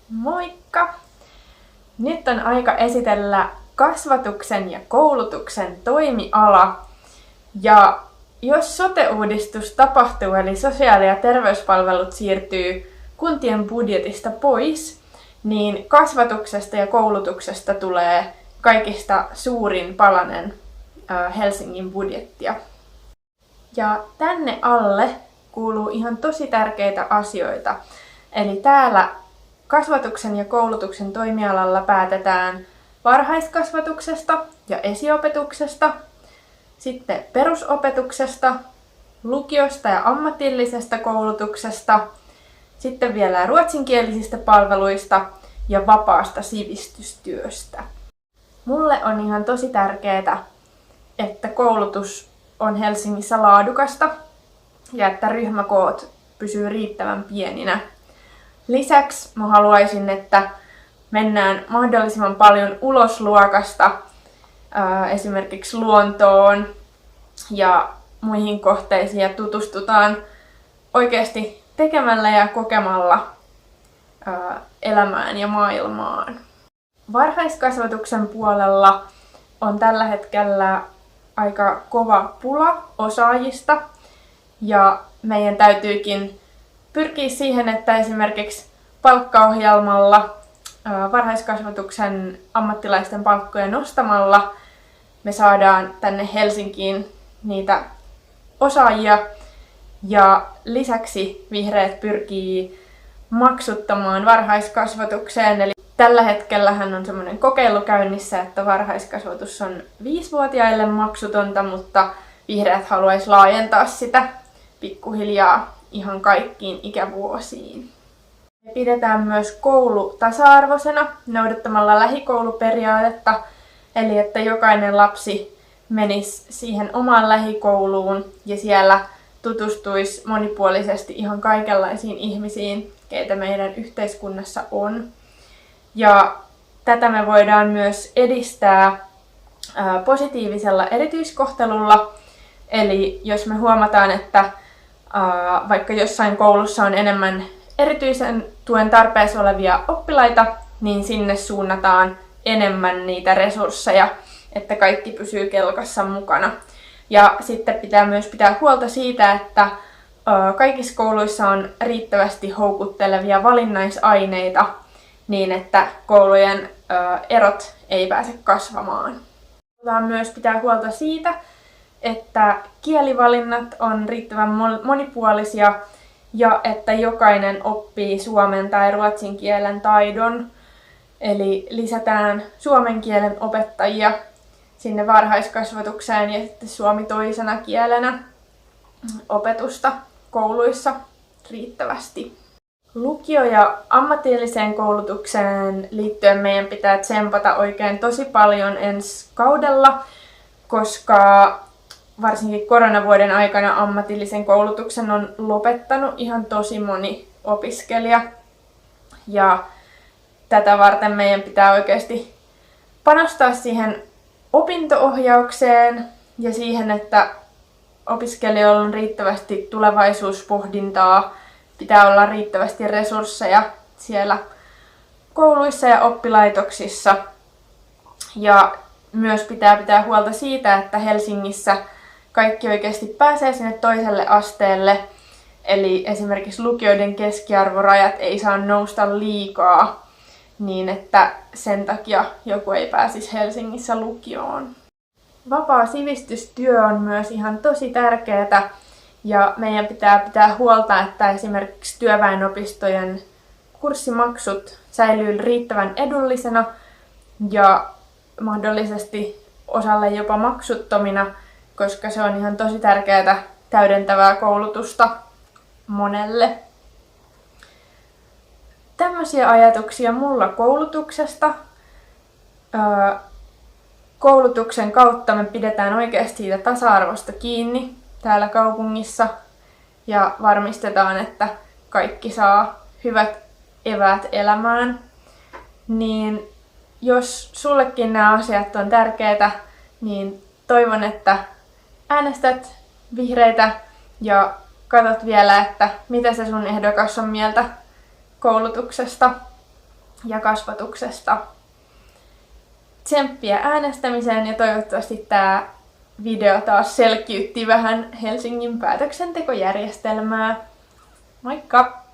Moikka! Nyt on aika esitellä kasvatuksen ja koulutuksen toimiala. Ja jos sote-uudistus tapahtuu, eli sosiaali- ja terveyspalvelut siirtyy kuntien budjetista pois, niin kasvatuksesta ja koulutuksesta tulee kaikista suurin palanen Helsingin budjettia. Ja tänne alle kuuluu ihan tosi tärkeitä asioita. Eli täällä kasvatuksen ja koulutuksen toimialalla päätetään varhaiskasvatuksesta ja esiopetuksesta, sitten perusopetuksesta, lukiosta ja ammatillisesta koulutuksesta, sitten vielä ruotsinkielisistä palveluista ja vapaasta sivistystyöstä. Mulle on ihan tosi tärkeää, että koulutus on Helsingissä laadukasta ja että ryhmäkoot pysyy riittävän pieninä. Lisäksi mä haluaisin, että mennään mahdollisimman paljon ulos luokasta, esimerkiksi luontoon ja muihin kohteisiin ja tutustutaan oikeasti tekemällä ja kokemalla elämään ja maailmaan. Varhaiskasvatuksen puolella on tällä hetkellä aika kova pula osaajista ja meidän täytyykin pyrkiä siihen, että esimerkiksi palkkaohjelmalla, varhaiskasvatuksen ammattilaisten palkkoja nostamalla me saadaan tänne Helsinkiin niitä osaajia. Ja lisäksi vihreät pyrkii maksuttamaan varhaiskasvatukseen. Eli tällä hetkellähän on semmoinen kokeilu käynnissä, että varhaiskasvatus on 5-vuotiaille maksutonta, mutta vihreät haluaisi laajentaa sitä pikkuhiljaa ihan kaikkiin ikävuosiin. Me pidetään myös koulu tasa-arvoisena noudattamalla lähikouluperiaatetta, eli että jokainen lapsi menisi siihen omaan lähikouluun ja siellä tutustuisi monipuolisesti ihan kaikenlaisiin ihmisiin, keitä meidän yhteiskunnassa on. Ja tätä me voidaan myös edistää positiivisella erityiskohtelulla, eli jos me huomataan, että vaikka jossain koulussa on enemmän erityisen tuen tarpeessa olevia oppilaita, niin sinne suunnataan enemmän niitä resursseja, että kaikki pysyy kelkassa mukana. Ja sitten pitää myös pitää huolta siitä, että kaikissa kouluissa on riittävästi houkuttelevia valinnaisaineita niin, että koulujen erot ei pääse kasvamaan. Halutaan myös pitää huolta siitä, että kielivalinnat on riittävän monipuolisia ja että jokainen oppii suomen tai ruotsin kielen taidon. Eli lisätään suomen kielen opettajia sinne varhaiskasvatukseen ja sitten suomi toisena kielenä opetusta kouluissa riittävästi. Lukio- ja ammatilliseen koulutukseen liittyen meidän pitää tsempata oikein tosi paljon ensi kaudella, koska varsinkin koronavuoden aikana ammatillisen koulutuksen on lopettanut ihan tosi moni opiskelija. Ja tätä varten meidän pitää oikeasti panostaa siihen opinto-ohjaukseen ja siihen, että opiskelijoilla on riittävästi tulevaisuuspohdintaa, pitää olla riittävästi resursseja siellä kouluissa ja oppilaitoksissa. Ja myös pitää huolta siitä, että Helsingissä kaikki oikeasti pääsee sinne toiselle asteelle. Eli esimerkiksi lukioiden keskiarvorajat ei saa nousta liikaa niin, että sen takia joku ei pääsisi Helsingissä lukioon. Vapaa sivistystyö on myös ihan tosi tärkeää ja meidän pitää huolta, että esimerkiksi työväenopistojen kurssimaksut säilyy riittävän edullisena ja mahdollisesti osalle jopa maksuttomina, koska se on ihan tosi tärkeää täydentävää koulutusta monelle. Tämmöisiä ajatuksia mulla koulutuksesta. Koulutuksen kautta me pidetään oikeasti siitä tasa-arvosta kiinni täällä kaupungissa ja varmistetaan, että kaikki saa hyvät eväät elämään. Niin jos sullekin nämä asiat on tärkeitä, niin toivon, että äänestät vihreitä ja katsot vielä, että mitä se sun ehdokas on mieltä koulutuksesta. ja kasvatuksesta. Tsemppiä äänestämiseen ja toivottavasti tämä video taas selkiytti vähän Helsingin päätöksentekojärjestelmää. Moikka!